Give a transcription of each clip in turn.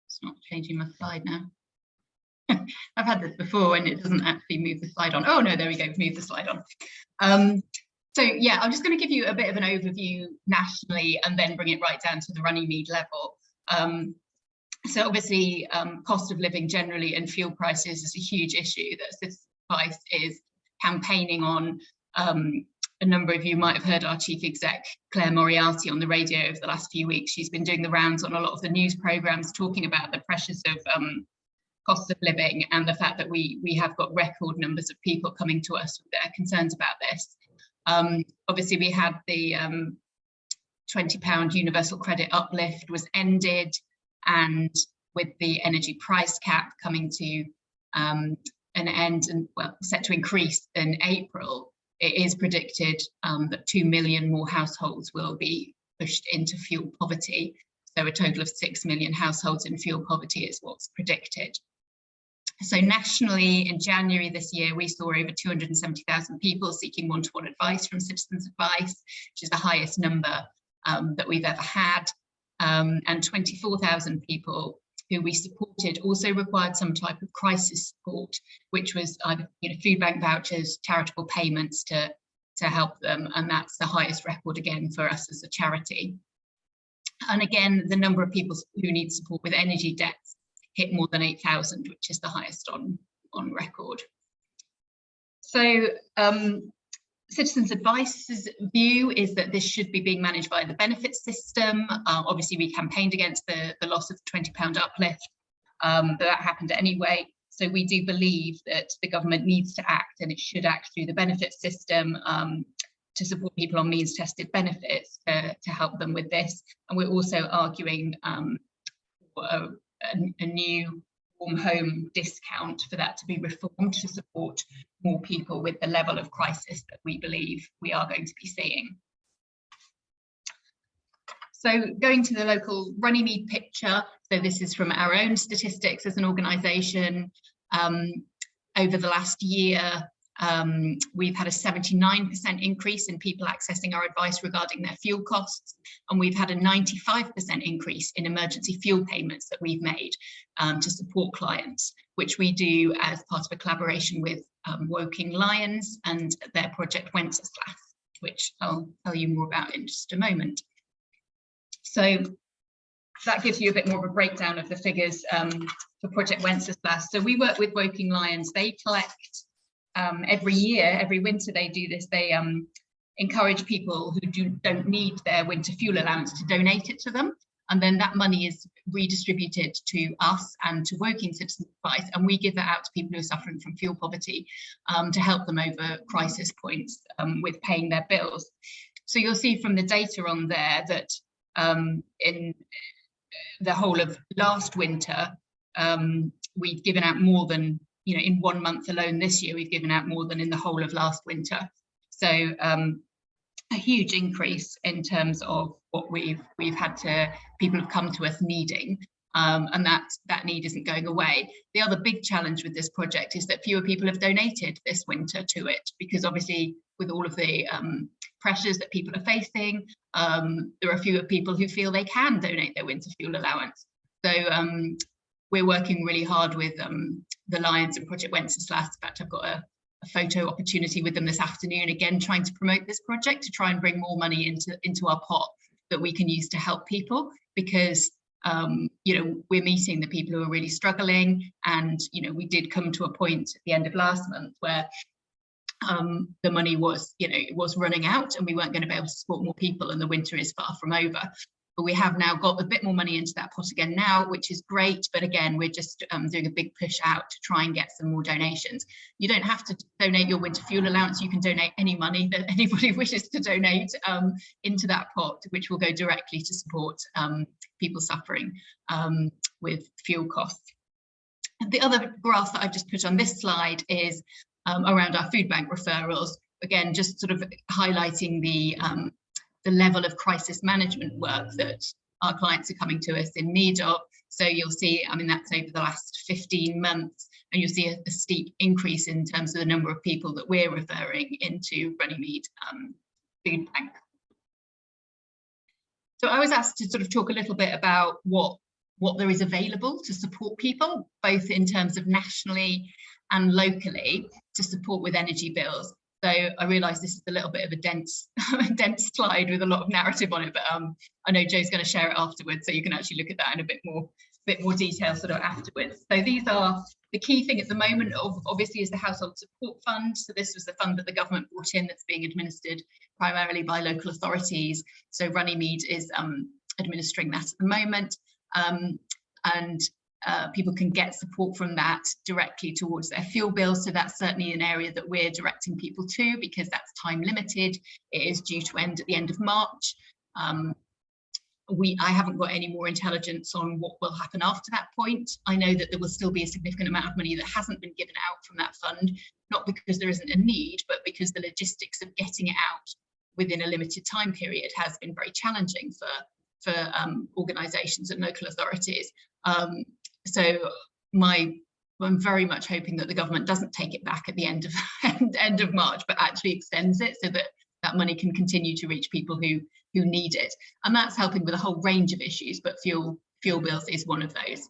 It's not changing my slide now. I've had this before and it doesn't actually move the slide on. Oh no, there we go, move the slide on. So yeah, I'm just going to give you a bit of an overview nationally and then bring it right down to the Runnymede level. So obviously, cost of living generally and fuel prices is a huge issue that Citizens Advice is campaigning on. A number of you might have heard our chief exec, Claire Moriarty, on the radio over the last few weeks. She's been doing the rounds on a lot of the news programmes talking about the pressures of cost of living and the fact that we have got record numbers of people coming to us with their concerns about this. Obviously, we had the £20 universal credit uplift was ended, and with the energy price cap coming to an end and well set to increase in April, it is predicted that 2 million more households will be pushed into fuel poverty. So a total of 6 million households in fuel poverty is what's predicted. So nationally, in January this year, we saw over 270,000 people seeking one-to-one advice from Citizens Advice, which is the highest number that we've ever had. And 24,000 people who we supported also required some type of crisis support, which was either food bank vouchers, charitable payments to help them. And that's the highest record again for us as a charity. And again, the number of people who need support with energy debts hit more than 8,000, which is the highest on record. So Citizens Advice's view is that this should be being managed by the benefits system. Obviously, we campaigned against the loss of the £20 uplift, but that happened anyway. So we do believe that the government needs to act, and it should act through the benefits system to support people on means-tested benefits to help them with this. And we're also arguing for a new warm home discount for that to be reformed to support more people with the level of crisis that we believe we are going to be seeing. So going to the local Runnymede picture, so this is from our own statistics as an organisation. Over the last year, we've had a 79% increase in people accessing our advice regarding their fuel costs, and we've had a 95% increase in emergency fuel payments that we've made to support clients, which we do as part of a collaboration with Woking Lions and their project Wenceslas, which I'll tell you more about in just a moment. So that gives you a bit more of a breakdown of the figures for Project Wenceslas. So we work with Woking Lions. They collect every year, every winter they do this, they encourage people who don't need their winter fuel allowance to donate it to them. And then that money is redistributed to us and to Woking Citizens Advice, and we give that out to people who are suffering from fuel poverty to help them over crisis points with paying their bills. So you'll see from the data on there that in the whole of last winter, we've given out more than, in 1 month alone this year, we've given out more than in the whole of last winter. So a huge increase in terms of what we've had people have come to us needing, and that need isn't going away. The other big challenge with this project is that fewer people have donated this winter to it, because obviously with all of the pressures that people are facing, there are fewer people who feel they can donate their winter fuel allowance. So we're working really hard with the Lions and Project Wenceslas. In fact, I've got a photo opportunity with them this afternoon, again trying to promote this project to try and bring more money into our pot that we can use to help people, because we're meeting the people who are really struggling, and we did come to a point at the end of last month where the money was it was running out and we weren't going to be able to support more people, and the winter is far from over. But we have now got a bit more money into that pot again now, which is great. But again, we're just doing a big push out to try and get some more donations. You don't have to donate your winter fuel allowance. You can donate any money that anybody wishes to donate into that pot, which will go directly to support people suffering with fuel costs. The other graph that I've just put on this slide is around our food bank referrals. Again, just sort of highlighting the level of crisis management work that our clients are coming to us in need of. So you'll see, that's over the last 15 months, and you'll see a steep increase in terms of the number of people that we're referring into Runnymede Food Bank. So I was asked to sort of talk a little bit about what there is available to support people, both in terms of nationally and locally, to support with energy bills. So I realise this is a little bit of a dense slide with a lot of narrative on it, but I know Joe's going to share it afterwards, so you can actually look at that in a bit more detail sort of afterwards. So these are the key thing at the moment, obviously, is the Household Support Fund. So this was the fund that the government brought in that's being administered primarily by local authorities. So Runnymede is administering that at the moment. And people can get support from that directly towards their fuel bills. So that's certainly an area that we're directing people to, because that's time limited. It is due to end at the end of March. I haven't got any more intelligence on what will happen after that point. I know that there will still be a significant amount of money that hasn't been given out from that fund, not because there isn't a need, but because the logistics of getting it out within a limited time period has been very challenging for organisations and local authorities. So I'm very much hoping that the government doesn't take it back at the end of March, but actually extends it so that that money can continue to reach people who need it. And that's helping with a whole range of issues, but fuel bills is one of those.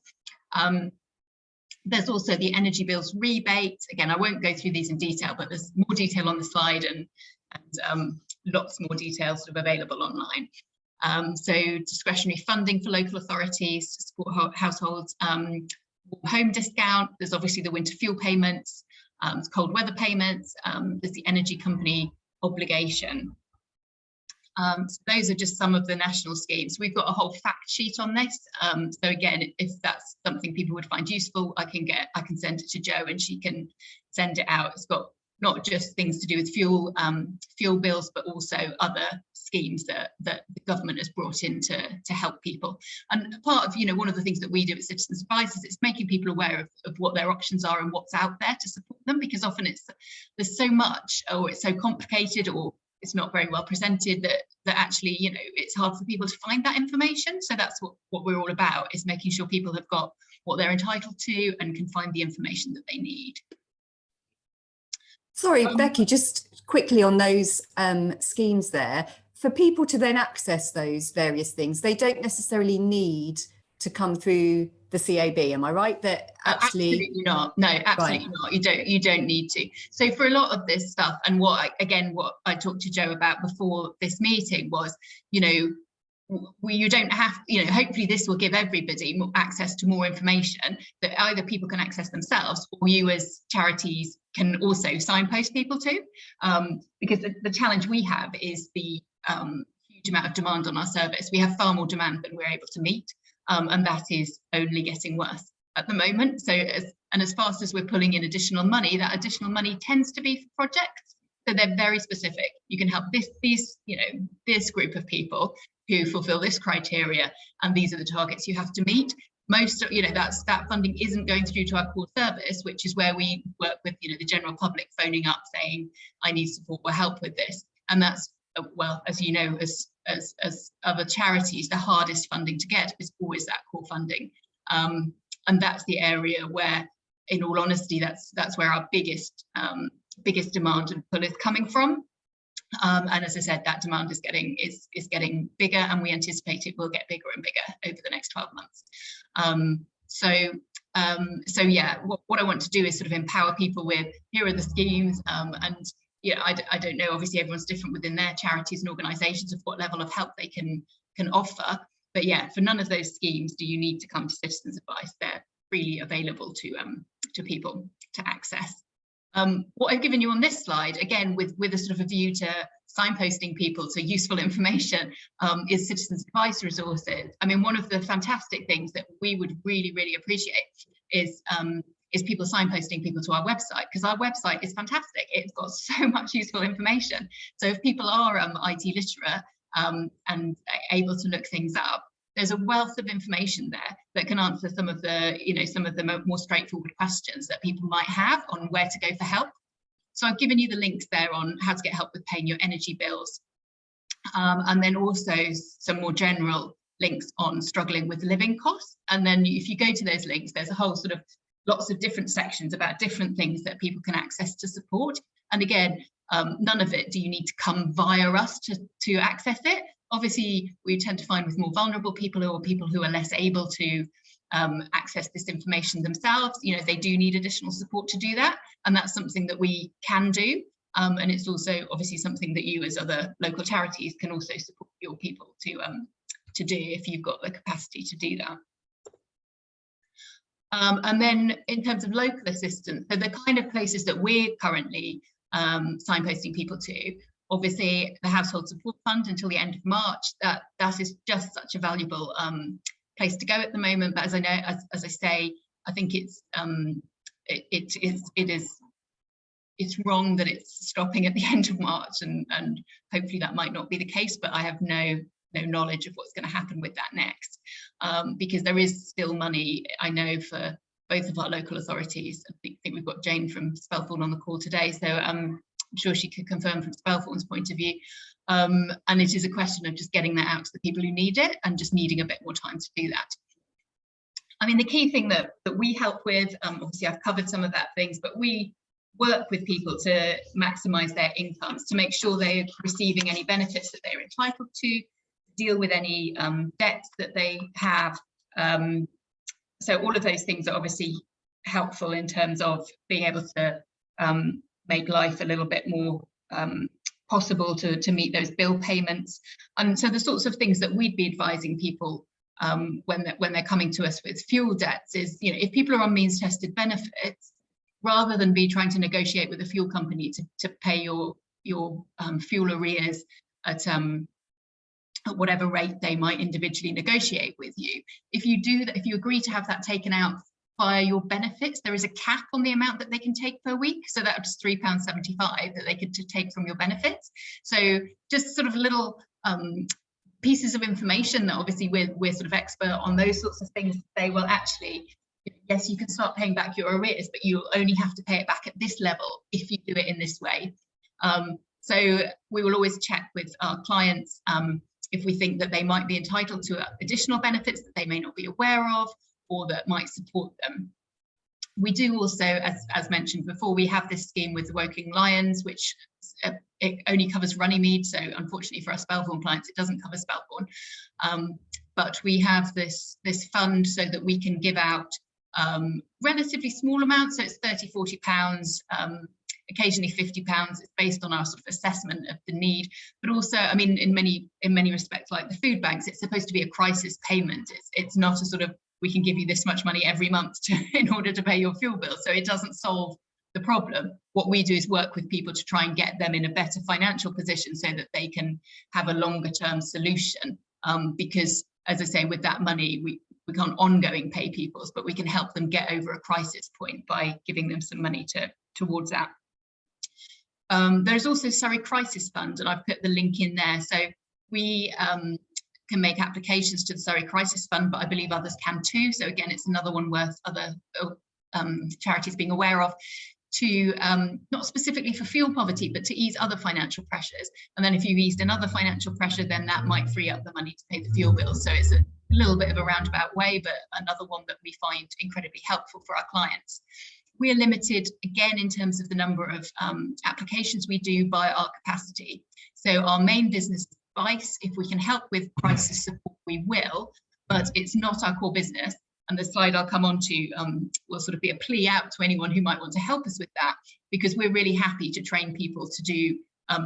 There's also the energy bills rebate. Again, I won't go through these in detail, but there's more detail on the slide and lots more detail sort of available online. So discretionary funding for local authorities to support households, home discount. There's obviously the winter fuel payments, cold weather payments. There's the energy company obligation. So those are just some of the national schemes. We've got a whole fact sheet on this. So again, if that's something people would find useful, I can send it to Jo and she can send it out. It's got not just things to do with fuel bills, but also other schemes that the government has brought in to help people. And part of, one of the things that we do at Citizens Advice is it's making people aware of what their options are and what's out there to support them, because often there's so much, or it's so complicated, or it's not very well presented that actually, it's hard for people to find that information. So that's what we're all about, is making sure people have got what they're entitled to and can find the information that they need. Sorry, Becky, just quickly on those schemes there, for people to then access those various things, they don't necessarily need to come through the CAB. Am I right? That actually absolutely not. No, absolutely not. You don't need to. So for a lot of this stuff, and what I talked to Jo about before this meeting was, you don't have, hopefully this will give everybody more access to more information that either people can access themselves, or you as charities can also signpost people to, because the challenge we have is the huge amount of demand on our service. We have far more demand than we're able to meet, and that is only getting worse at the moment. So as fast as we're pulling in additional money, that additional money tends to be for projects. So they're very specific. You can help this group of people who fulfill this criteria, and these are the targets you have to meet. Most, that funding isn't going through to our core service, which is where we work with, the general public phoning up saying, I need support or help with this. And that's, well, as you know, as other charities, the hardest funding to get is always that core funding. And that's the area where, in all honesty, that's where our biggest demand and pull is coming from. And as I said, that demand is getting bigger, and we anticipate it will get bigger and bigger over the next 12 months. So yeah, what I want to do is sort of empower people with, here are the schemes, and I don't know, obviously everyone's different within their charities and organisations of what level of help they can offer, but yeah, for none of those schemes do you need to come to Citizens Advice. They're freely available to people to access. What I've given you on this slide, again, with a sort of a view to signposting people to useful information, is Citizens Advice resources. I mean, one of the fantastic things that we would really, really appreciate is people signposting people to our website, because our website is fantastic. It's got so much useful information. So if people are IT literate and able to look things up, there's a wealth of information there that can answer some of the more straightforward questions that people might have on where to go for help. So I've given you the links there on how to get help with paying your energy bills, and then also some more general links on struggling with living costs. And then if you go to those links, there's a whole sort of lots of different sections about different things that people can access to support. And again, none of it do you need to come via us to access it. Obviously, we tend to find with more vulnerable people or people who are less able to access this information themselves, they do need additional support to do that. And that's something that we can do. And it's also obviously something that you as other local charities can also support your people to do if you've got the capacity to do that. And then in terms of local assistance, so the kind of places that we're currently signposting people to, obviously the Household Support Fund until the end of March, that is just such a valuable place to go at the moment. But as I know, as I say, I think it's wrong that it's stopping at the end of March, and hopefully that might not be the case, but I have no knowledge of what's going to happen with that next, because there is still money, I know, for both of our local authorities. I think we've got Jane from Spelthorne on the call today, so I'm sure she could confirm from Spelthorne's point of view. And it is a question of just getting that out to the people who need it and just needing a bit more time to do that. I mean, the key thing that we help with, obviously I've covered some of that things, but we work with people to maximise their incomes, to make sure they're receiving any benefits that they're entitled to, deal with any debts that they have. So all of those things are obviously helpful in terms of being able to make life a little bit more possible to meet those bill payments. And so the sorts of things that we'd be advising people when they're coming to us with fuel debts is, if people are on means tested benefits, rather than be trying to negotiate with a fuel company to pay your fuel arrears at whatever rate they might individually negotiate with you, if you do that, if you agree to have that taken out via your benefits, there is a cap on the amount that they can take per week. So that was £3.75 that they could take from your benefits. So just sort of little pieces of information that obviously we're sort of expert on those sorts of things. They will actually, yes, you can start paying back your arrears, but you'll only have to pay it back at this level if you do it in this way. So we will always check with our clients if we think that they might be entitled to additional benefits that they may not be aware of or that might support them. We do also, as mentioned before, we have this scheme with the Woking Lions, which it only covers Runnymede. So unfortunately for our Spelthorne clients, it doesn't cover Spelthorne. But we have this fund so that we can give out relatively small amounts. So it's £30, £40, occasionally £50. It's based on our sort of assessment of the need, but also, I mean, in many respects, like the food banks, it's supposed to be a crisis payment. It's not a sort of, we can give you this much money every month in order to pay your fuel bill. So it doesn't solve the problem. What we do is work with people to try and get them in a better financial position so that they can have a longer term solution. Because as I say, with that money, we can't ongoing pay people, but we can help them get over a crisis point by giving them some money towards that. There's also Surrey Crisis Fund, and I've put the link in there. So we can make applications to the Surrey Crisis Fund, but I believe others can too. So again, it's another one worth other charities being aware of, to not specifically for fuel poverty, but to ease other financial pressures. And then if you've eased another financial pressure, then that might free up the money to pay the fuel bill. So it's a little bit of a roundabout way, but another one that we find incredibly helpful for our clients. We are limited again in terms of the number of applications we do by our capacity. So our main business advice, if we can help with crisis support, we will, but it's not our core business. And the slide I'll come on to will sort of be a plea out to anyone who might want to help us with that, because we're really happy to train people to do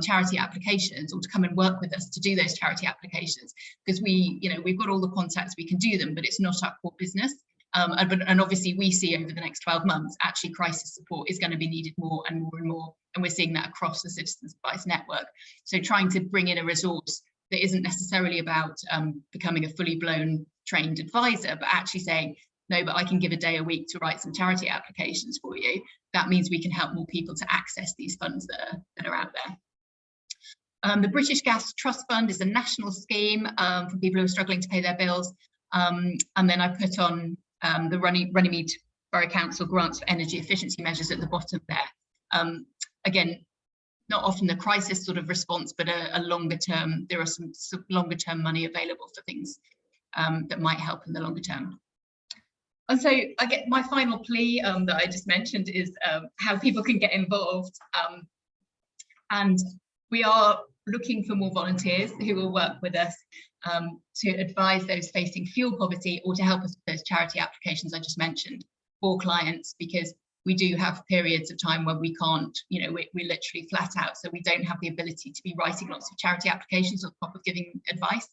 charity applications or to come and work with us to do those charity applications, because we've got all the contacts, we can do them, but it's not our core business. And obviously we see over the next 12 months, actually crisis support is going to be needed more and more and more. And we're seeing that across the Citizens Advice Network. So trying to bring in a resource that isn't necessarily about becoming a fully blown trained advisor, but actually saying, no, but I can give a day a week to write some charity applications for you. That means we can help more people to access these funds that are out there. The British Gas Trust Fund is a national scheme for people who are struggling to pay their bills. And then I put on the Runnymede Borough Council grants for energy efficiency measures at the bottom there. Again, not often the crisis sort of response, but a longer term, there are some longer term money available for things that might help in the longer term. And so I get my final plea that I just mentioned is how people can get involved. And we are looking for more volunteers who will work with us to advise those facing fuel poverty, or to help us with those charity applications I just mentioned for clients, because we do have periods of time where we can't, you know, we're literally flat out. So we don't have the ability to be writing lots of charity applications on top of giving advice.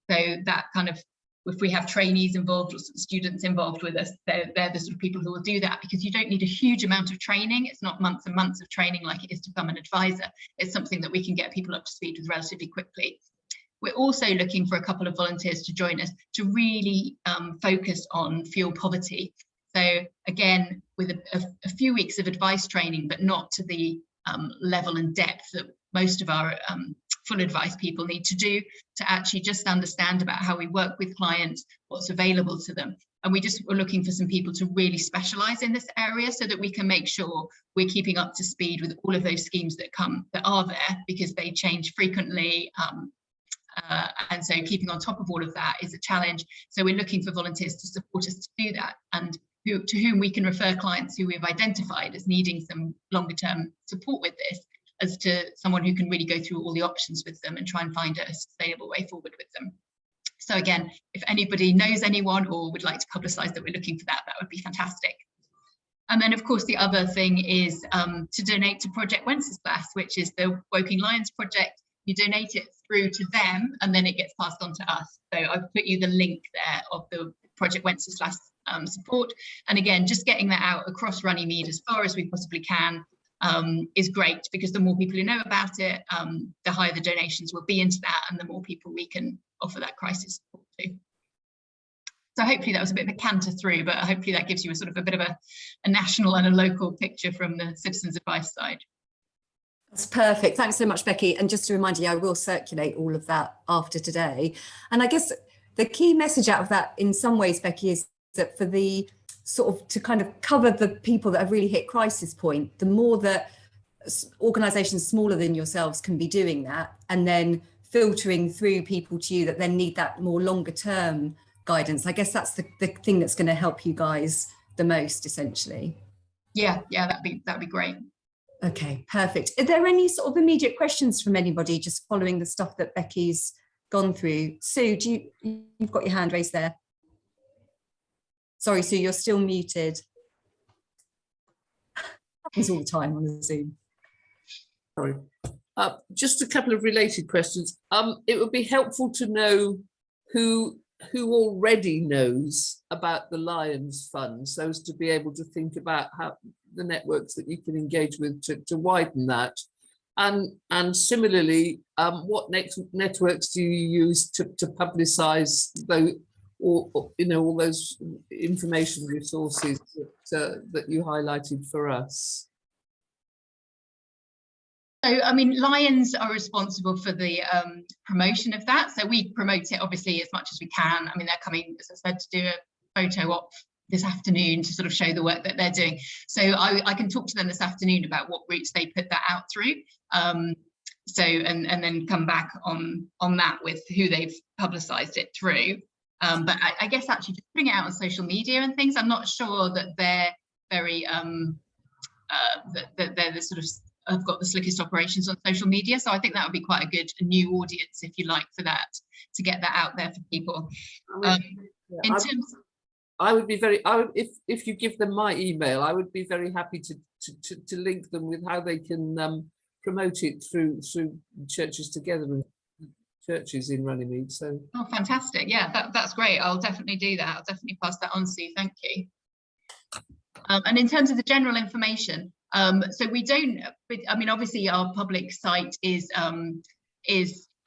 So that kind of, if we have trainees involved or students involved with us, they're the sort of people who will do that, because you don't need a huge amount of training. It's not months and months of training like it is to become an advisor. It's something that we can get people up to speed with relatively quickly. We're also looking for a couple of volunteers to join us to really focus on fuel poverty. So again, with a few weeks of advice training, but not to the level and depth that most of our full advice people need to do, to actually just understand about how we work with clients, what's available to them. And we're looking for some people to really specialize in this area, so that we can make sure we're keeping up to speed with all of those schemes that are there, because they change frequently. And so keeping on top of all of that is a challenge. So we're looking for volunteers to support us to do that, and to whom we can refer clients who we've identified as needing some longer term support with this, as to someone who can really go through all the options with them and try and find a sustainable way forward with them. So again, if anybody knows anyone or would like to publicise that we're looking for that, that would be fantastic. And then, of course, the other thing is to donate to Project Wenceslas, which is the Woking Lions project. You donate it through to them, and then it gets passed on to us. So I've put you the link there of the Project Wenceslas support. And again, just getting that out across Runnymede as far as we possibly can is great, because the more people who know about it, the higher the donations will be into that, and the more people we can offer that crisis support to. So hopefully that was a bit of a canter through, but hopefully that gives you a sort of a bit of a national and a local picture from the citizens advice side. That's perfect. Thanks so much, Becky. And just to remind you, I will circulate all of that after today. And I guess the key message out of that in some ways, Becky, is that for the sort of to kind of cover the people that have really hit crisis point, the more that organisations smaller than yourselves can be doing that, and then filtering through people to you that then need that more longer term guidance. I guess that's the thing that's going to help you guys the most, essentially. Yeah, that'd be great. Okay, perfect. Are there any sort of immediate questions from anybody just following the stuff that Becky's gone through? Sue, you've got your hand raised there. Sorry, Sue, you're still muted. Happens all the time on the Zoom. Sorry. Just a couple of related questions. It would be helpful to know who already knows about the Lions Fund, so as to be able to think about how the networks that you can engage with to widen that. And similarly, what networks do you use to publicise all those information resources that you highlighted for us? So, I mean, Lions are responsible for the promotion of that. So we promote it obviously as much as we can. I mean, they're coming, as I said, to do a photo op this afternoon to sort of show the work that they're doing. So I can talk to them this afternoon about what routes they put that out through. So and then come back on that with who they've publicised it through. But I guess actually just putting it out on social media and things, I'm not sure that they're very that they're the sort of have got the slickest operations on social media. So I think that would be quite a new audience, if you like, for that, to get that out there for people. If you give them my email, I would be very happy to link them with how they can promote it through Churches Together and churches in Runnymede. So fantastic. Yeah, that's great. I'll definitely do that. I'll definitely pass that on, Sue. Thank you. And in terms of the general information, so we don't, I mean, obviously our public site is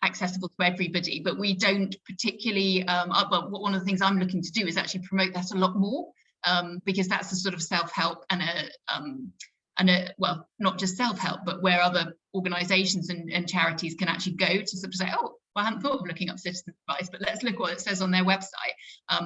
accessible to everybody, but we don't particularly, but one of the things I'm looking to do is actually promote that a lot more, because that's a sort of self-help and well, not just self-help, but where other organisations and charities can actually go to sort of say, oh, well, I hadn't thought of looking up citizen advice, but let's look what it says on their website,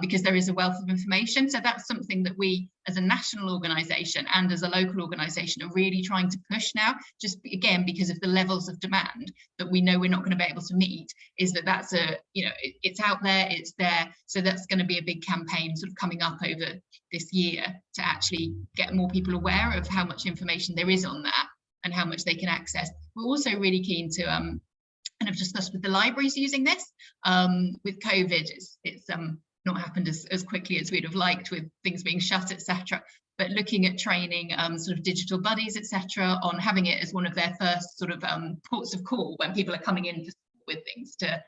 because there is a wealth of information. So that's something that we as a national organisation and as a local organisation are really trying to push now, just again, because of the levels of demand that we know we're not going to be able to meet, is that's it's out there, it's there. So that's going to be a big campaign sort of coming up over this year to actually get more people aware of how much information there is on that and how much they can access. We're also really keen to and I've discussed with the libraries using this. With COVID, it's not happened as quickly as we'd have liked, with things being shut, etc. But looking at training sort of digital buddies, etc., on having it as one of their first sort of ports of call when people are coming in with things, to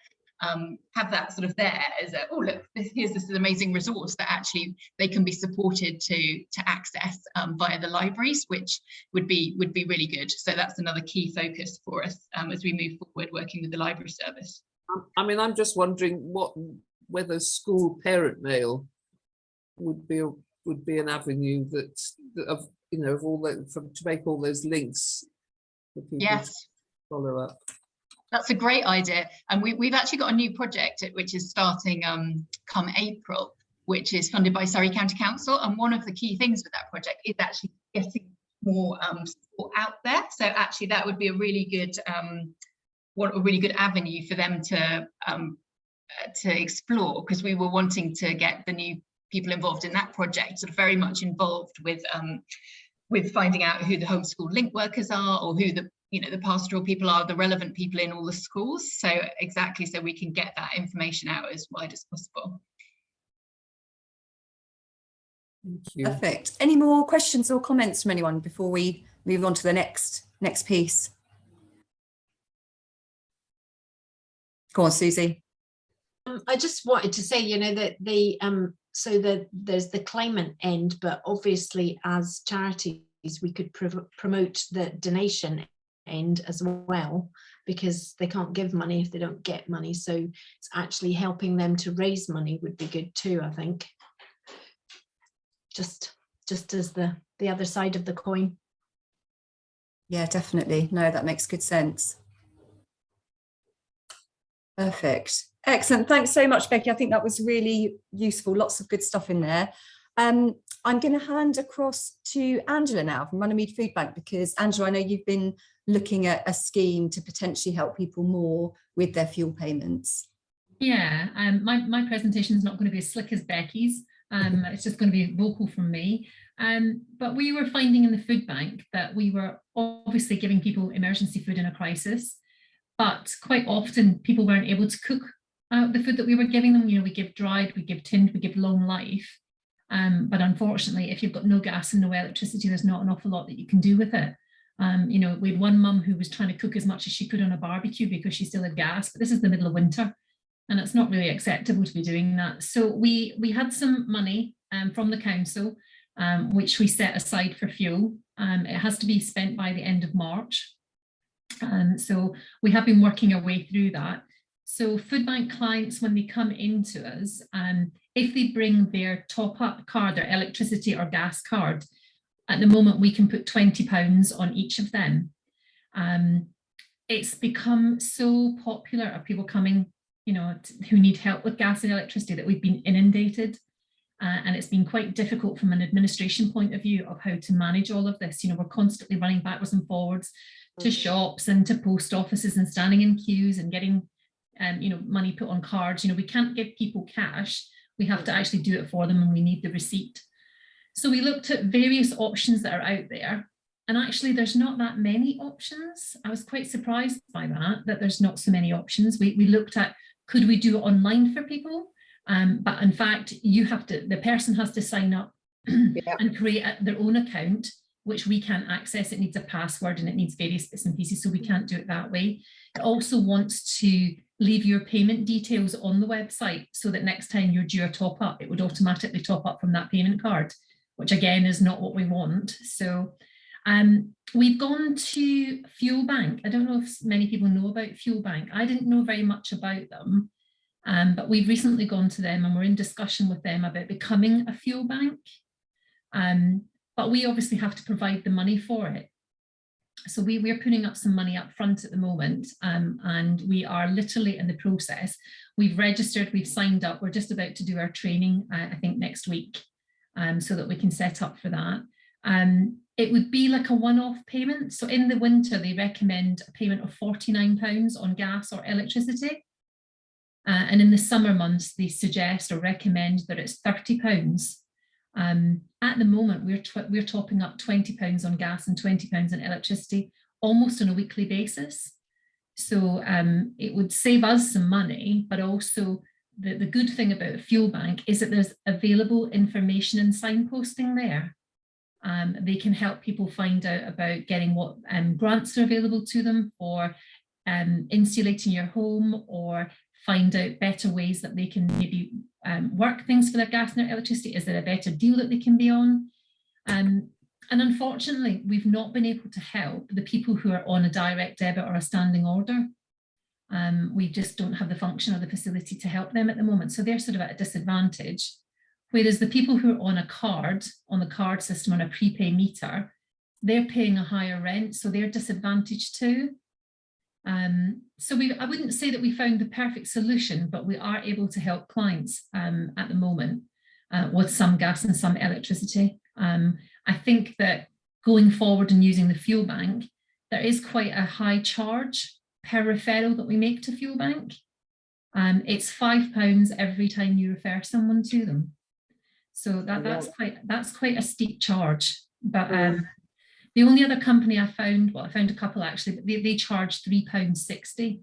have that sort of there as a, oh look, here's this amazing resource that actually they can be supported to access via the libraries, which would be really good. So that's another key focus for us as we move forward, working with the library service. I mean, I'm just wondering whether school parent mail would be an avenue that of all that, to make all those links for people to follow up. That's a great idea. And we've actually got a new project which is starting come April, which is funded by Surrey County Council. And one of the key things with that project is actually getting more support out there. So actually that would be a really good avenue for them to explore, because we were wanting to get the new people involved in that project sort of very much involved with finding out who the homeschool link workers are, or who the pastoral people are, the relevant people in all the schools. So exactly, so we can get that information out as wide as possible. Thank you. Perfect. Any more questions or comments from anyone before we move on to the next piece? Go on, Susie. I just wanted to say, that there's the climate end, but obviously as charities we could promote the donation end as well, because they can't give money if they don't get money. So it's actually helping them to raise money would be good too, I think. Just as the other side of the coin. Yeah, definitely. No, that makes good sense. Perfect. Excellent. Thanks so much, Becky. I think that was really useful. Lots of good stuff in there. I'm going to hand across to Angela now from Runnymede Food Bank, because Angela, I know you've been looking at a scheme to potentially help people more with their fuel payments. Yeah, my presentation is not going to be as slick as Becky's. It's just going to be vocal from me. But we were finding in the food bank that we were obviously giving people emergency food in a crisis, but quite often people weren't able to cook the food that we were giving them. We give dried, we give tinned, we give long life. But unfortunately, if you've got no gas and no electricity, there's not an awful lot that you can do with it. We had one mum who was trying to cook as much as she could on a barbecue because she still had gas, but this is the middle of winter and it's not really acceptable to be doing that. So we had some money from the council, which we set aside for fuel. It has to be spent by the end of March. So we have been working our way through that. So food bank clients, when they come into us, if they bring their top-up card, their electricity or gas card, at the moment we can put £20 on each of them. It's become so popular of people coming, who need help with gas and electricity, that we've been inundated. And it's been quite difficult from an administration point of view of how to manage all of this. We're constantly running backwards and forwards to shops and to post offices and standing in queues and getting money put on cards. We can't give people cash. We have to actually do it for them, and we need the receipt. So we looked at various options that are out there, and actually there's not that many options. I was quite surprised by that there's not so many options. We looked at, could we do it online for people? But in fact, the person has to sign up and create their own account, which we can't access. It needs a password and it needs various bits and pieces, so we can't do it that way. It also wants to leave your payment details on the website so that next time you're due a top up, it would automatically top up from that payment card, which again is not what we want. So we've gone to Fuel Bank. I don't know if many people know about Fuel Bank. I didn't know very much about them, but we've recently gone to them and we're in discussion with them about becoming a fuel bank. But we obviously have to provide the money for it. So we're putting up some money up front at the moment, and we are literally in the process. We've registered, we've signed up, we're just about to do our training, I think next week, so that we can set up for that. It would be like a one-off payment. So in the winter, they recommend a payment of £49 on gas or electricity. And in the summer months, they suggest or recommend that it's £30. At the moment, we're topping up £20 on gas and £20 on electricity, almost on a weekly basis. So it would save us some money, but also the good thing about a fuel bank is that there's available information and signposting there. They can help people find out about getting what grants are available to them for insulating your home, or find out better ways that they can maybe work things for their gas and their electricity. Is there a better deal that they can be on? And unfortunately, we've not been able to help the people who are on a direct debit or a standing order. We just don't have the function or the facility to help them at the moment. So they're sort of at a disadvantage. Whereas the people who are on a card, on the card system, on a prepay meter, they're paying a higher rent, so they're disadvantaged too. So I wouldn't say that we found the perfect solution, but we are able to help clients at the moment with some gas and some electricity. I think that going forward and using the fuel bank, there is quite a high charge per referral that we make to fuel bank. It's £5 every time you refer someone to them. So that's quite a steep charge. But the only other company I found, well, I found a couple actually, but they charge £3.60,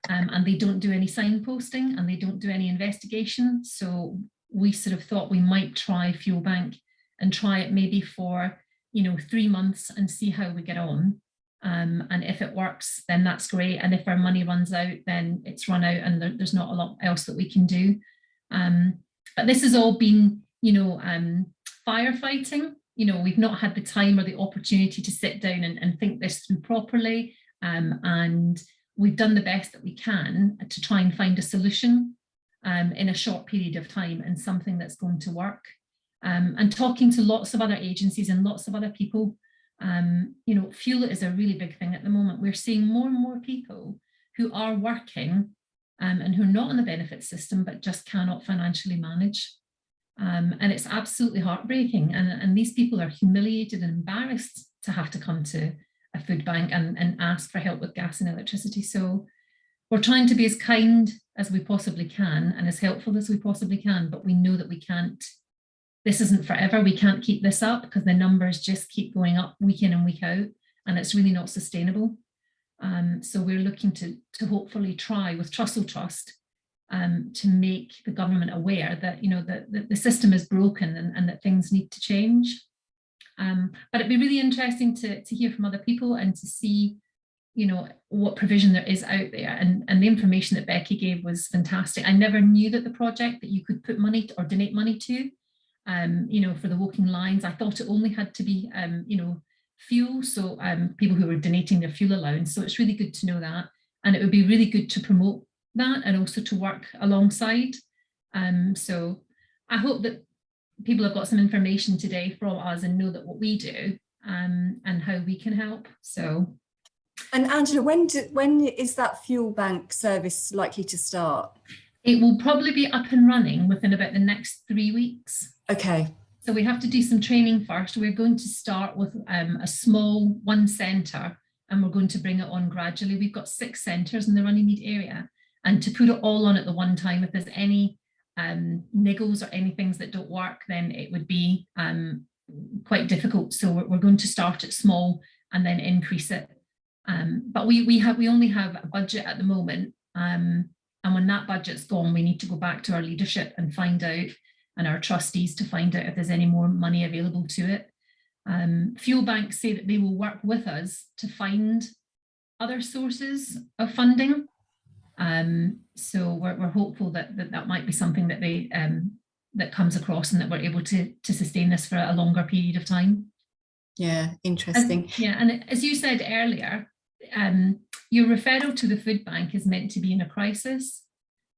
and they don't do any signposting and they don't do any investigation. So we sort of thought we might try Fuel Bank and try it maybe for 3 months and see how we get on. And if it works, then that's great. And if our money runs out, then it's run out and there's not a lot else that we can do. But this has all been, firefighting. We've not had the time or the opportunity to sit down and think this through properly. And we've done the best that we can to try and find a solution in a short period of time, and something that's going to work. And talking to lots of other agencies and lots of other people, fuel is a really big thing at the moment. We're seeing more and more people who are working and who are not on the benefit system, but just cannot financially manage. And it's absolutely heartbreaking. And these people are humiliated and embarrassed to have to come to a food bank and ask for help with gas and electricity. So we're trying to be as kind as we possibly can and as helpful as we possibly can, but we know that we can't. This isn't forever. We can't keep this up because the numbers just keep going up week in and week out, and it's really not sustainable. So we're looking to hopefully try with Trussell Trust to make the government aware that the system is broken and that things need to change. But it'd be really interesting to hear from other people and to see what provision there is out there. And the information that Becky gave was fantastic. I never knew that the project that you could put money or donate money to, for the walking lines. I thought it only had to be, fuel. So people who were donating their fuel allowance. So it's really good to know that. And it would be really good to promote that and also to work alongside. So I hope that people have got some information today from us and know that what we do and how we can help. So. And Angela, when is that fuel bank service likely to start? It will probably be up and running within about the next 3 weeks. Okay. So we have to do some training first. We're going to start with a small one centre, and we're going to bring it on gradually. We've got 6 centres in the Runnymede area, and to put it all on at the one time, if there's any niggles or any things that don't work, then it would be quite difficult. So we're going to start it small and then increase it. But we only have a budget at the moment. And when that budget's gone, we need to go back to our leadership and find out, and our trustees to find out if there's any more money available to it. Fuel banks say that they will work with us to find other sources of funding. So we're hopeful that might be something that they that comes across, and that we're able to sustain this for a longer period of time. Yeah, interesting. And as you said earlier, your referral to the food bank is meant to be in a crisis,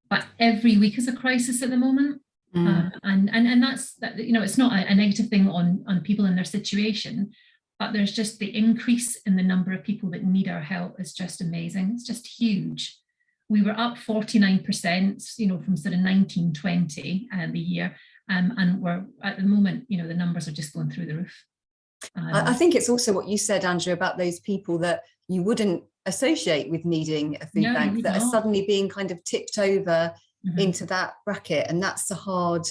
but every week is a crisis at the moment. And that's, it's not a negative thing on people in their situation, but there's just the increase in the number of people that need our help is just amazing. It's just huge. We were up 49%, you know, from sort of 1920 the year, and we're at the moment, you know, the numbers are just going through the roof. I think it's also what you said, Andrew, about those people that you wouldn't associate with needing a food bank that are suddenly being kind of tipped over into that bracket, and that's a hard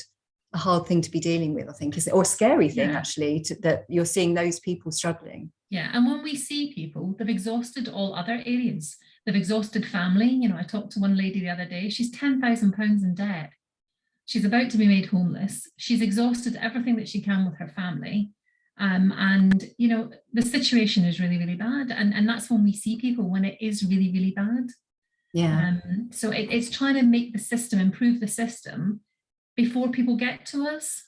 thing to be dealing with, I think, is it, or a scary thing actually, that you're seeing those people struggling. Yeah, and when we see people, they've exhausted all other areas. They've exhausted family. You know, I talked to one lady the other day. She's £10,000 in debt. She's about to be made homeless. She's exhausted everything that she can with her family. And, you know, the situation is really, really bad. And that's when we see people, when it is really, really bad. Yeah. So it's trying to make the system, improve the system before people get to us.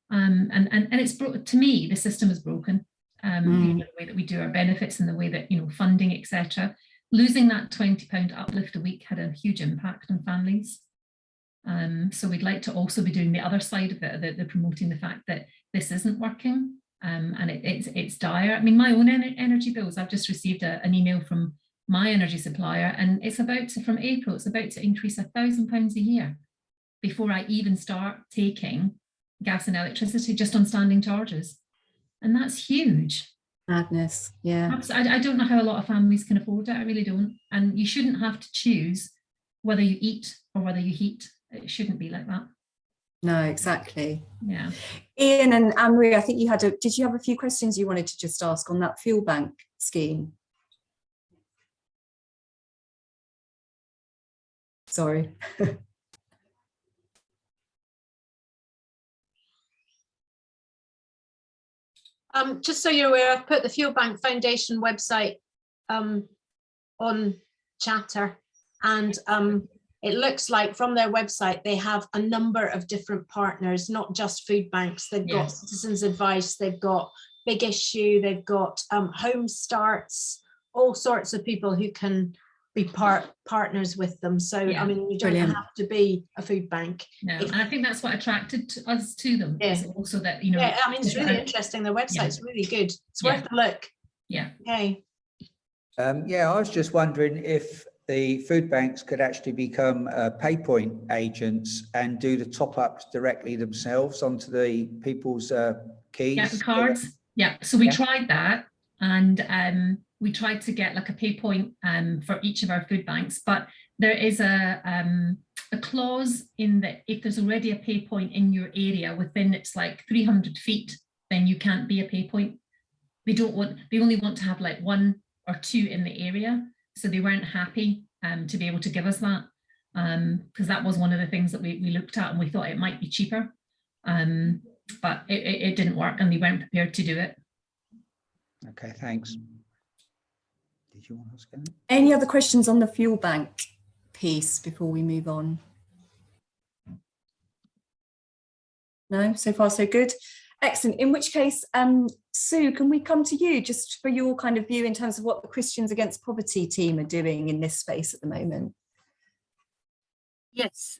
And it's, to me, the system is broken. The way that we do our benefits and the way that, you know, funding, etc. Losing that £20 uplift a week had a huge impact on families. So we'd like to also be doing the other side of it, the promoting the fact that this isn't working, and it's dire. I mean, my own energy bills, I've just received an email from my energy supplier, and it's about to, from April, it's about to increase £1,000 a year before I even start taking gas and electricity just on standing charges. And that's huge. Madness, yeah. I don't know how a lot of families can afford it. I really don't. And you shouldn't have to choose whether you eat or whether you heat. It shouldn't be like that. No, exactly. Yeah. Ian and Anne-Marie, I think did you have a few questions you wanted to just ask on that fuel bank scheme? Sorry. Just so you're aware, I've put the Fuel Bank Foundation website on Chatter, and it looks like from their website they have a number of different partners, not just food banks. They've got Citizens Advice, they've got Big Issue, they've got Home Starts, all sorts of people who can be partners with them. So I mean, you don't have to be a food bank. No, and I think that's what attracted us to them. Yeah. Also that, you know. Yeah, I mean, it's really interesting. Their website's really good. It's worth a look. Yeah. Okay. Yeah, I was just wondering if the food banks could actually become PayPoint agents and do the top-ups directly themselves onto the people's keys. Yeah, the cards. Yeah, so we tried that, and we tried to get like a PayPoint for each of our food banks, but there is a clause in that if there's already a PayPoint in your area within, it's like 300 feet, then you can't be a PayPoint. They only want to have like 1 or 2 in the area. So they weren't happy to be able to give us that, because that was one of the things that we looked at, and we thought it might be cheaper, but it didn't work, and they weren't prepared to do it. Okay, thanks. Did you want to ask anything? Any other questions on the fuel bank piece before we move on? No, so far so good. Excellent. In which case, Sue, can we come to you just for your kind of view in terms of what the Christians Against Poverty team are doing in this space at the moment? Yes,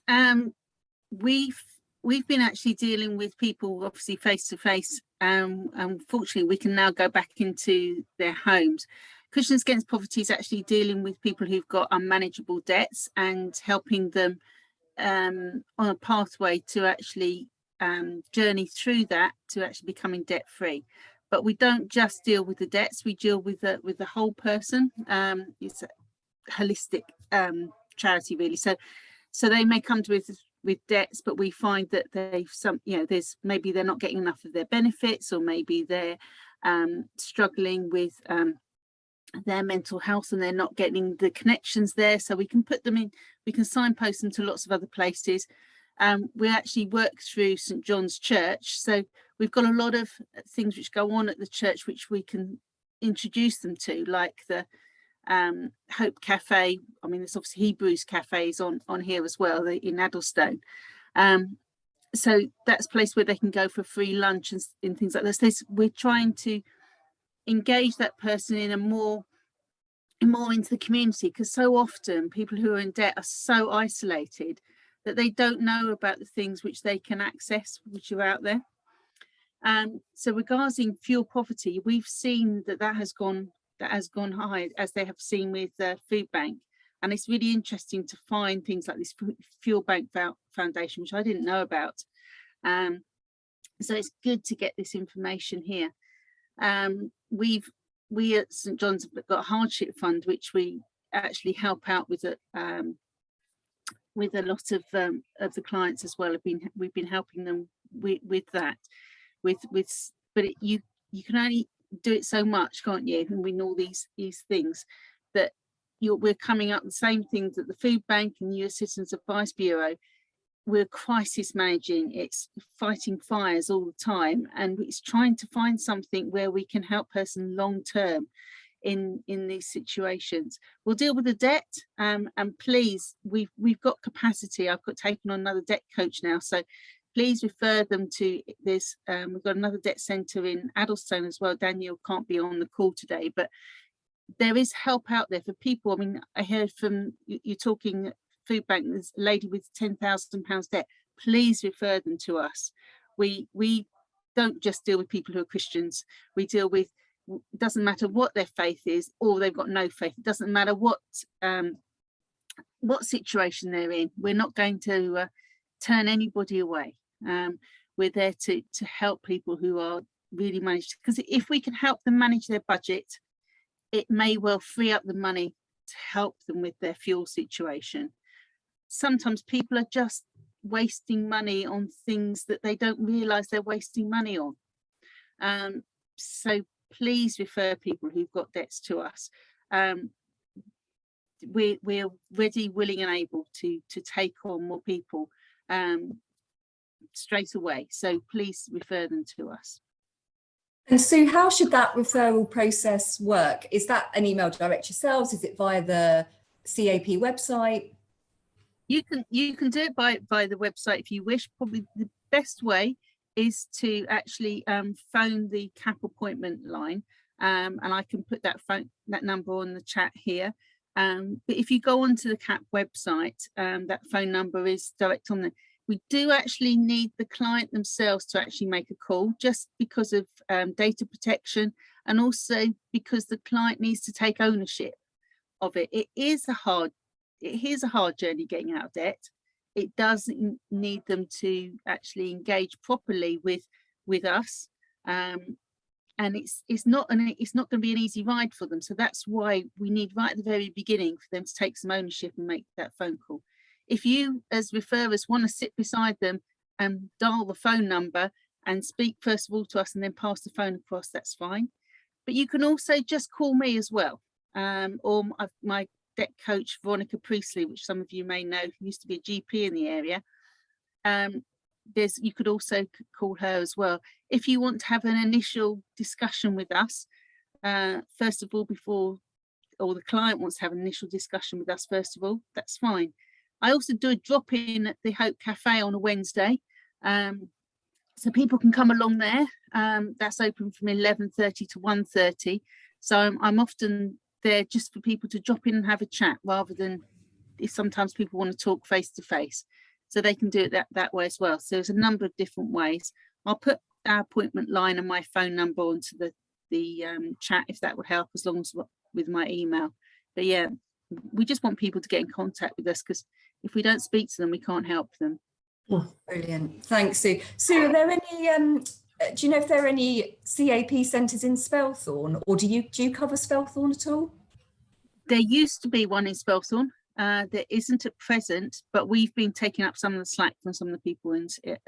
we've been actually dealing with people obviously face to face. Unfortunately, we can now go back into their homes. Christians Against Poverty is actually dealing with people who've got unmanageable debts and helping them on a pathway to actually journey through that to actually becoming debt free. But we don't just deal with the debts; we deal with the whole person. It's a holistic charity, really. So they may come to us with debts, but we find that there's maybe they're not getting enough of their benefits, or maybe they're struggling with their mental health and they're not getting the connections there. So we can put them in, we can signpost them to lots of other places. We actually work through St John's Church, so we've got a lot of things which go on at the church which we can introduce them to, like the Hope Cafe. I mean, there's obviously Hebrews cafes on here as well, in Addlestone. So that's a place where they can go for free lunch and things like this. We're trying to engage that person in more into the community, because so often people who are in debt are so isolated that they don't know about the things which they can access, which are out there. So regarding fuel poverty, we've seen that has gone high, as they have seen with Food Bank. And it's really interesting to find things like this Fuel Bank Foundation, which I didn't know about. So it's good to get this information here. We at St John's have got a hardship fund, which we actually help out with a lot of the clients as well. We've been helping them with that. You can only do it so much, can't you? And we know these things that we're coming up with the same things that the Food Bank and the US Citizens Advice Bureau. We're crisis managing, it's fighting fires all the time, and it's trying to find something where we can help person long term in these situations. We'll deal with the debt, and please, we've got capacity. I've got taken on another debt coach now, so please refer them to this. We've got another debt centre in Addlestone as well. Daniel can't be on the call today, but there is help out there for people. I mean, I heard from you're talking Food Bank, there's a lady with £10,000 debt. Please refer them to us. We don't just deal with people who are Christians. We deal with, it doesn't matter what their faith is, or they've got no faith. It doesn't matter what situation they're in. We're not going to turn anybody away. We're there to help people who are really managed, because if we can help them manage their budget, it may well free up the money to help them with their fuel situation. Sometimes people are just wasting money on things that they don't realize they're wasting money on. So please refer people who've got debts to us. We're ready, willing and able to take on more people straight away. So please refer them to us. And Sue, how should that referral process work? Is that an email direct yourselves? Is it via the CAP website? You can do it by the website if you wish. Probably the best way is to actually phone the CAP appointment line, and I can put that number on the chat here. But if you go onto the CAP website, that phone number is direct on there. We do actually need the client themselves to actually make a call, just because of data protection, and also because the client needs to take ownership of it. It is a hard journey getting out of debt. It does need them to actually engage properly with us, and it's not going to be an easy ride for them. So that's why we need right at the very beginning for them to take some ownership and make that phone call. If you as referrers want to sit beside them and dial the phone number and speak first of all to us and then pass the phone across, that's fine. But you can also just call me as well, or my debt coach Veronica Priestley, which some of you may know, who used to be a GP in the area. You could also call her as well if you want to have an initial discussion with us. First of all, or the client wants to have an initial discussion with us first of all, that's fine. I also do a drop-in at the Hope Cafe on a Wednesday, so people can come along there. That's open from 11:30 to 1:30. So I'm often there just for people to drop in and have a chat, rather than if sometimes people want to talk face to face. So they can do it that way as well. So there's a number of different ways. I'll put our appointment line and my phone number onto the chat if that would help, as long as with my email. But yeah, we just want people to get in contact with us, because if we don't speak to them, we can't help them. Oh, brilliant. Thanks, Sue. Sue, are there any, do you know if there are any CAP centres in Spelthorne, or do you cover Spelthorne at all? There used to be one in Spelthorne. There isn't at present, but we've been taking up some of the slack from some of the people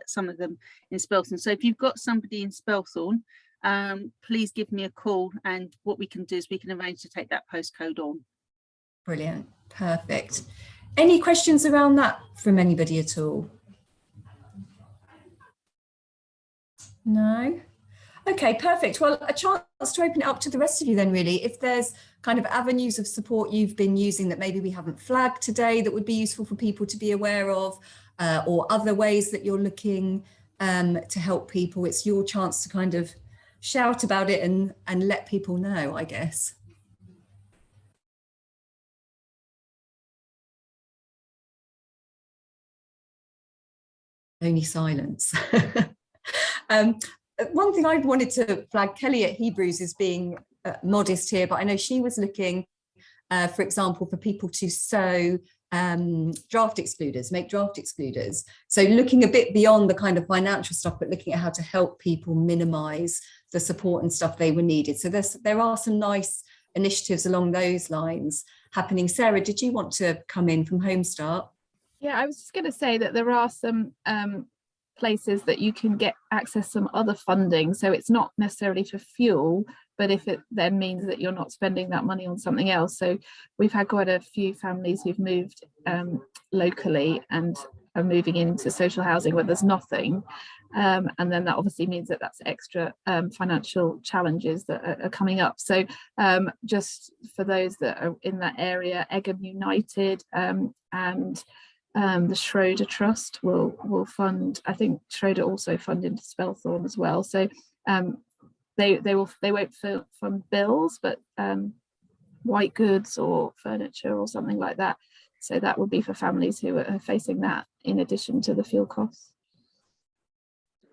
some of them in Spelthorne. So if you've got somebody in Spelthorne, please give me a call, and what we can do is we can arrange to take that postcode on. Brilliant. Perfect. Any questions around that from anybody at all? No? Okay, perfect. Well, a chance to open it up to the rest of you then, really. If there's kind of avenues of support you've been using that maybe we haven't flagged today that would be useful for people to be aware of, or other ways that you're looking to help people, it's your chance to kind of shout about it and let people know, I guess. Only silence. one thing I wanted to flag, Kelly at Hebrews is being modest here, but I know she was looking, for example, for people to sew draft excluders, make draft excluders. So looking a bit beyond the kind of financial stuff, but looking at how to help people minimise the support and stuff they were needed. So there are some nice initiatives along those lines happening. Sarah, did you want to come in from Home Start? Yeah, I was just going to say that there are some places that you can get access some other funding. So it's not necessarily for fuel, but if it then means that you're not spending that money on something else. So we've had quite a few families who've moved locally and are moving into social housing where there's nothing. And then that obviously means that that's extra financial challenges that are coming up. So just for those that are in that area, Egham United and the Schroeder Trust will fund. I think Schroeder also fund into Spelthorne as well. So they won't fund bills, but white goods or furniture or something like that. So that would be for families who are facing that in addition to the fuel costs.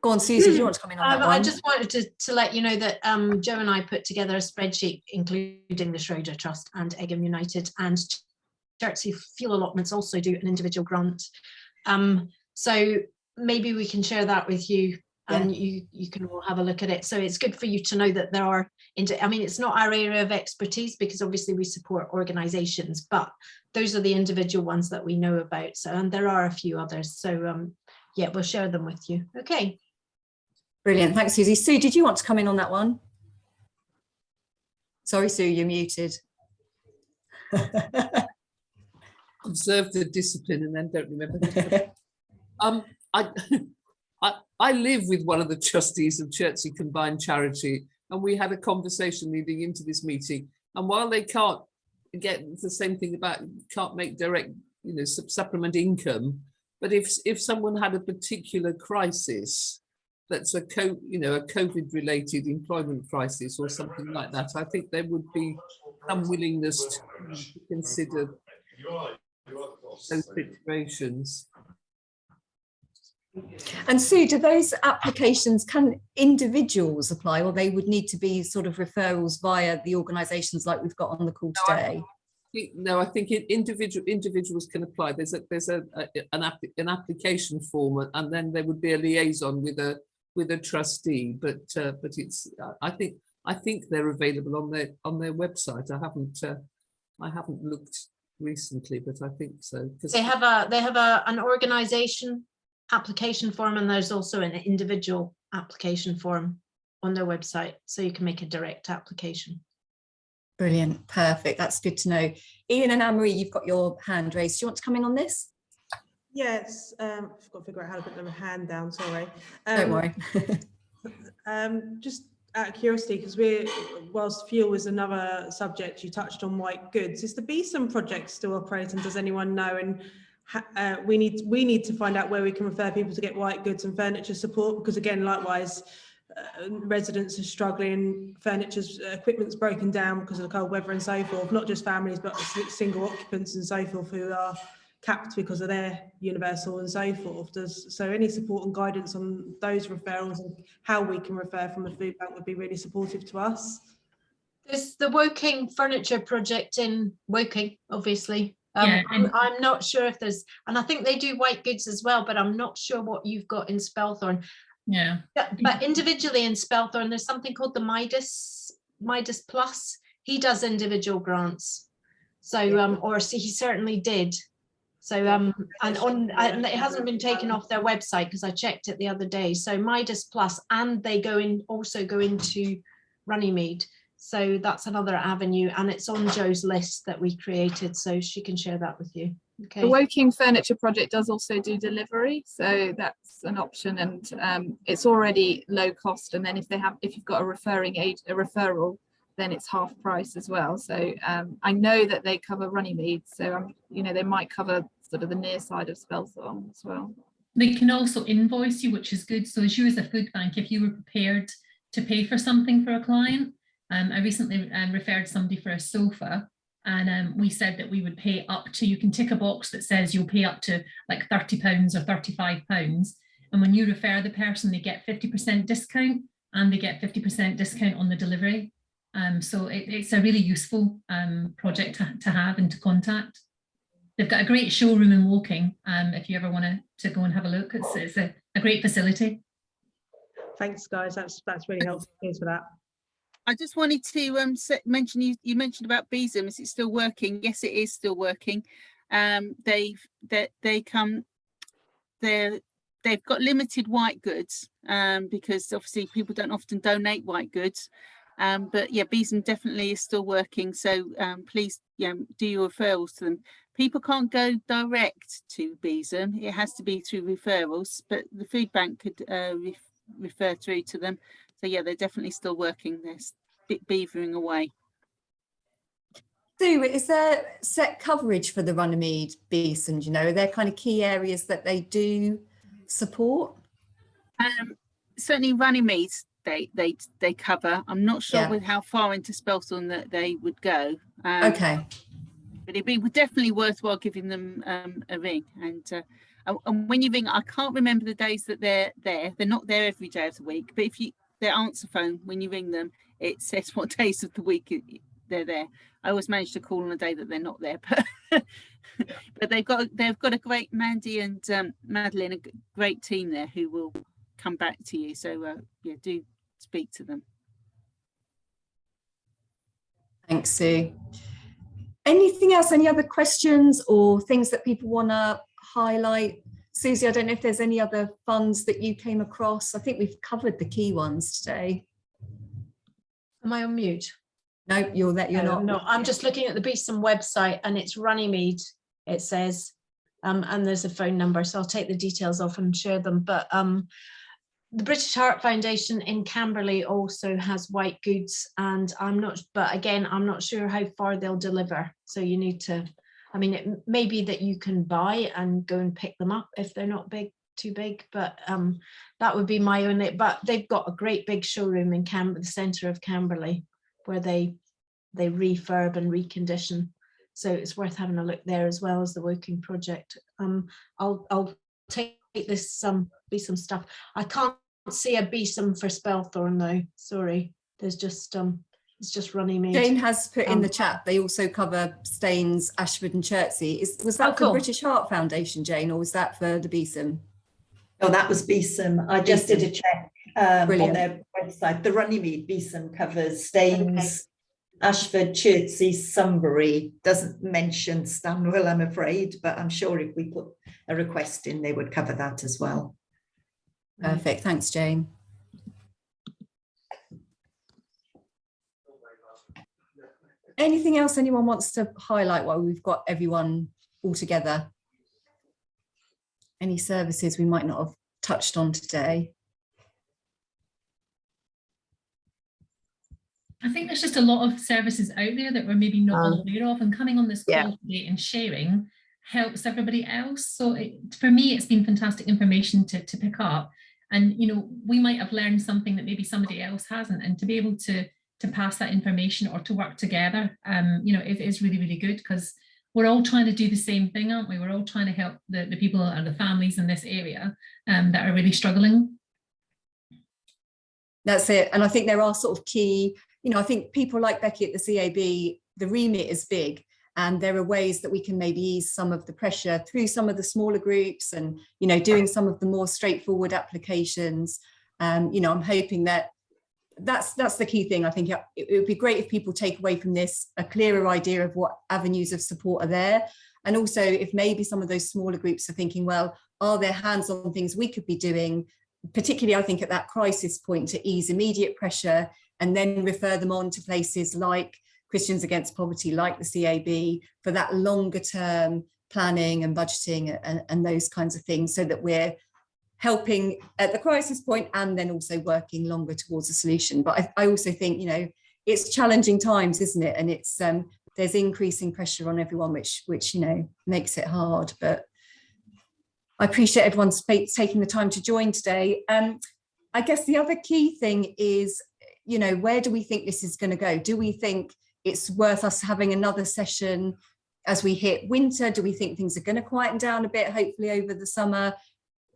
Go on, Susie, do you want to come in on that one? I just wanted to let you know that Joe and I put together a spreadsheet including the Schroeder Trust and Egham United, and Chertsey Fuel Allotments also do an individual grant. So maybe we can share that with you, and you can all have a look at it. So it's good for you to know that there are, I mean, it's not our area of expertise because obviously we support organisations, but those are the individual ones that we know about. So, and there are a few others. So yeah, we'll share them with you. Okay. Brilliant, thanks, Susie. Sue, did you want to come in on that one? Sorry, Sue, you're muted. Observe the discipline and then don't remember. I live with one of the trustees of Chertsey Combined Charity, and we had a conversation leading into this meeting. And while they can't get the same thing about can't make direct, supplement income, but if someone had a particular crisis that's a COVID-related employment crisis or something like that, I think there would be some willingness to consider those situations. And Sue, do those applications, can individuals apply, or they would need to be sort of referrals via the organisations like we've got on the call today? No, I think individuals can apply. There's an application form, and then there would be a liaison with a trustee. But it's I think they're available on their website. I haven't looked recently, but I think so. They have an organisation application form, and there's also an individual application form on their website, so you can make a direct application. Brilliant, perfect, that's good to know. Ian and Anne-Marie, you've got your hand raised. Do you want to come in on this? Yes, I've got to figure out how to put the hand down, sorry. Don't worry. Just out of curiosity, because whilst fuel is another subject, you touched on white goods. Is the Beeson project still operating? Does anyone know? And we need to find out where we can refer people to get white goods and furniture support, because again, likewise, residents are struggling, equipment's broken down because of the cold weather and so forth, not just families but single occupants and so forth who are capped because of their universal and so forth. So any support and guidance on those referrals and how we can refer from the food bank would be really supportive to us. There's the Woking furniture project in Woking, obviously. Yeah, I'm not sure if there's, and I think they do white goods as well, but I'm not sure what you've got in Spelthorne. Yeah. But individually in Spelthorne, there's something called the Midas Plus. He does individual grants. So, or he certainly did. So, and it hasn't been taken off their website because I checked it the other day. So Midas Plus, and they also go into Runnymede. So that's another avenue, and it's on Joe's list that we created, so she can share that with you. Okay. The Woking Furniture Project does also do delivery, so that's an option, and it's already low cost. And then if you've got a referral, then it's half price as well. So I know that they cover Runnymede, so they might cover sort of the near side of Spelthorne as well. They can also invoice you, which is good. So as you as a food bank, if you were prepared to pay for something for a client, I recently referred somebody for a sofa, and we said that we would pay up to, you can tick a box that says you'll pay up to like £30 or £35. And when you refer the person, they get 50% discount. and they get 50% discount on the delivery. So it's a really useful project to have and to contact. They've got a great showroom in Woking. If you ever want to go and have a look, it's a great facility. Thanks, guys. That's really helpful. Cheers for that. I just wanted to mention you mentioned about Besom. Is it still working? Yes, it is still working. They've got limited white goods because obviously people don't often donate white goods. But yeah, Besom definitely is still working. So please, do your referrals to them. People can't go direct to Besom. It has to be through referrals, but the food bank could refer through to them. So yeah, they're definitely still working. They're beavering away. Sue, is there set coverage for the Runnymede Besom? You know, are there kind of key areas that they do support? Certainly Runnymede they cover. I'm not sure with how far into Spelthorne that they would go. Okay. But it'd be definitely worthwhile giving them a ring. And when you ring, I can't remember the days that they're there. They're not there every day of the week. But if their answer phone, when you ring them, it says what days of the week they're there. I always manage to call on a day that they're not there, but they've got a great Mandy and Madeline, a great team there who will come back to you. So do speak to them. Thanks, Sue. Anything else? Any other questions or things that people want to highlight? Susie, I don't know if there's any other funds that you came across. I think we've covered the key ones today. Am I on mute? No, you're not. No, I'm just looking at the Besom website and it's Runnymede, it says, and there's a phone number, so I'll take the details off and share them. But the British Heart Foundation in Camberley also has white goods, and I'm not sure how far they'll deliver. So you need to, I mean, it may be that you can buy and go and pick them up if they're not too big, but that would be my only. But they've got a great big showroom in the centre of Camberley, where they refurb and recondition. So it's worth having a look there, as well as the Woking project. I'll take this Besom stuff. I can't see a Besom for Spelthorne though. Sorry, there's just it's just Runnymede. Jane has put in the chat. They also cover Staines, Ashford, and Chertsey. Was that for British Heart Foundation, Jane, or was that for the Besom? Oh, that was Besom. I just did a check on their website. The Runnymede Besom covers Staines, Ashford, Chertsey, Sunbury. Doesn't mention Stanwell, I'm afraid, but I'm sure if we put a request in, they would cover that as well. Perfect. Thanks, Jane. Anything else anyone wants to highlight while we've got everyone all together? Any services we might not have touched on today? I think there's just a lot of services out there that we're maybe not aware of, and coming on this call today and sharing helps everybody else. So for me, it's been fantastic information to pick up, and we might have learned something that maybe somebody else hasn't, and to be able to pass that information or to work together, it is really, really good, because we're all trying to do the same thing, aren't we? We're all trying to help the people and the families in this area that are really struggling. That's it. And I think there are sort of key, I think people like Becky at the CAB, the remit is big, and there are ways that we can maybe ease some of the pressure through some of the smaller groups and, doing some of the more straightforward applications. I'm hoping that's the key thing. I think it would be great if people take away from this a clearer idea of what avenues of support are there. And also if maybe some of those smaller groups are thinking, well, are there hands-on things we could be doing, particularly I think at that crisis point, to ease immediate pressure, and then refer them on to places like Christians Against Poverty, like the CAB, for that longer term planning and budgeting and those kinds of things, so that we're helping at the crisis point and then also working longer towards a solution. But I also think, it's challenging times, isn't it? And it's there's increasing pressure on everyone, which makes it hard. But I appreciate everyone's taking the time to join today. I guess the other key thing is, where do we think this is going to go? Do we think it's worth us having another session as we hit winter? Do we think things are going to quieten down a bit, hopefully over the summer?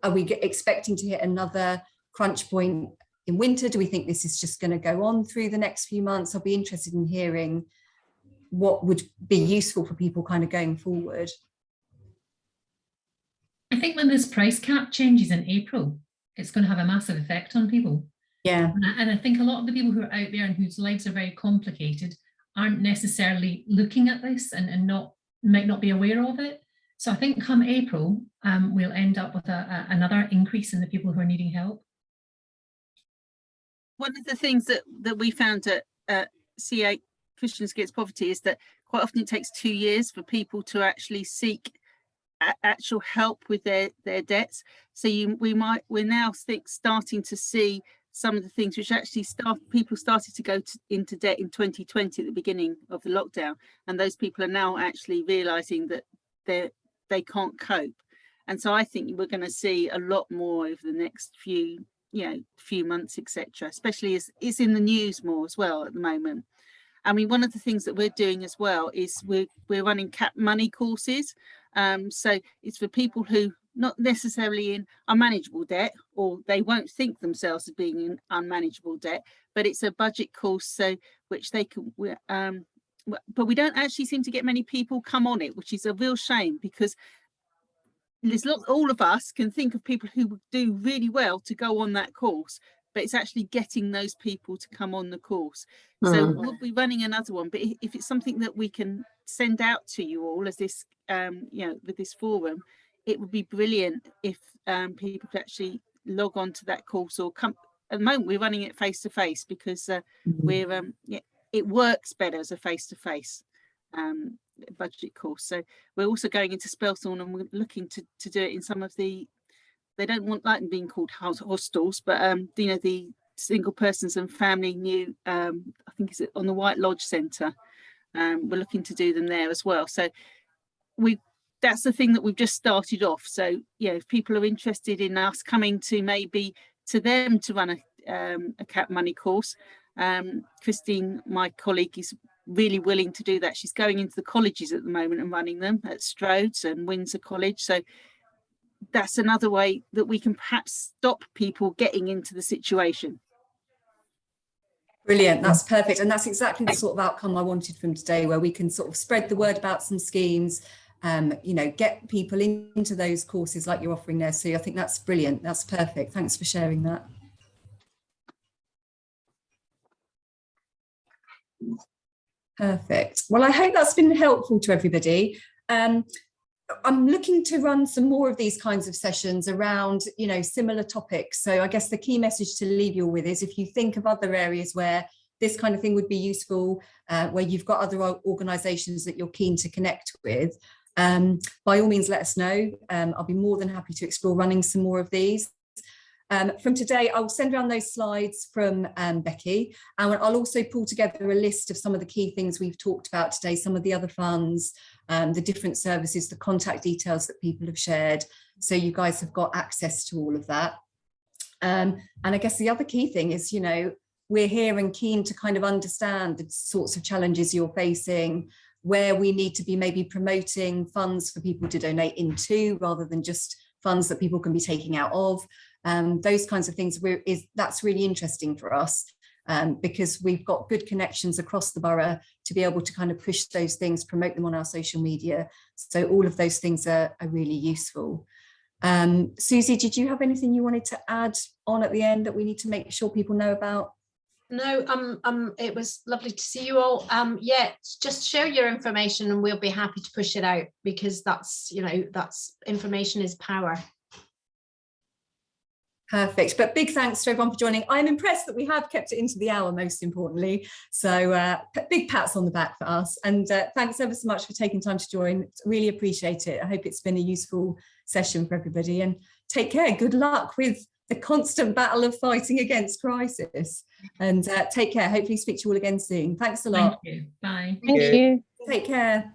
Are we expecting to hit another crunch point in winter? Do we think this is just going to go on through the next few months? I'll be interested in hearing what would be useful for people kind of going forward. I think when this price cap changes in April, it's going to have a massive effect on people. Yeah. And I think a lot of the people who are out there and whose lives are very complicated aren't necessarily looking at this and might not be aware of it. So I think come April, we'll end up with another increase in the people who are needing help. One of the things that we found at CA Cushions Against Poverty is that quite often it takes 2 years for people to actually seek actual help with their debts. So we're now starting to see some of the things which actually people started to go into debt in 2020 at the beginning of the lockdown, and those people are now actually realizing that they can't cope. And so I think we're going to see a lot more over the next few months, etc., especially as it's in the news more as well at the moment. I mean, one of the things that we're doing as well is we're running cap money courses. So it's for people who not necessarily in unmanageable debt, or they won't think themselves as being in unmanageable debt, but it's a budget course, so which they can but we don't actually seem to get many people come on it, which is a real shame, because there's all of us can think of people who would do really well to go on that course, but it's actually getting those people to come on the course. So we'll be running another one, but if it's something that we can send out to you all as this with this forum, it would be brilliant if people could actually log on to that course or come. At the moment we're running it face to face because it works better as a face to face budget course. So we're also going into Spelthorne, and we're looking to do it in some of the, they don't want like them being called hostels, but the single persons and family new, I think is it on the White Lodge Centre. We're looking to do them there as well. So that's the thing that we've just started off. So if people are interested in us coming to maybe to them to run a cap money course, Christine, my colleague, is really willing to do that. She's going into the colleges at the moment and running them at Strode's and Windsor College. So that's another way that we can perhaps stop people getting into the situation. Brilliant, that's perfect. And that's exactly the sort of outcome I wanted from today, where we can sort of spread the word about some schemes, get people into those courses like you're offering there. So I think that's brilliant. That's perfect. Thanks for sharing that. Perfect. Well, I hope that's been helpful to everybody. I'm looking to run some more of these kinds of sessions around, similar topics. So I guess the key message to leave you with is, if you think of other areas where this kind of thing would be useful, where you've got other organisations that you're keen to connect with, by all means, let us know. I'll be more than happy to explore running some more of these. From today, I'll send around those slides from Becky, and I'll also pull together a list of some of the key things we've talked about today, some of the other funds, the different services, the contact details that people have shared. So you guys have got access to all of that. And I guess the other key thing is, we're here and keen to kind of understand the sorts of challenges you're facing, where we need to be maybe promoting funds for people to donate into rather than just funds that people can be taking out of. Those kinds of things, that's really interesting for us, because we've got good connections across the borough to be able to kind of push those things, promote them on our social media. So all of those things are really useful. Susie, did you have anything you wanted to add on at the end that we need to make sure people know about? No, it was lovely to see you all. Just share your information and we'll be happy to push it out, because that's information is power. Perfect. But big thanks to everyone for joining. I'm impressed that we have kept it into the hour, most importantly. So big pats on the back for us. And thanks ever so much for taking time to join. Really appreciate it. I hope it's been a useful session for everybody, and take care. Good luck with the constant battle of fighting against crisis, and take care. Hopefully speak to you all again soon. Thanks a lot. Thank you. Bye. Thank you. Take care.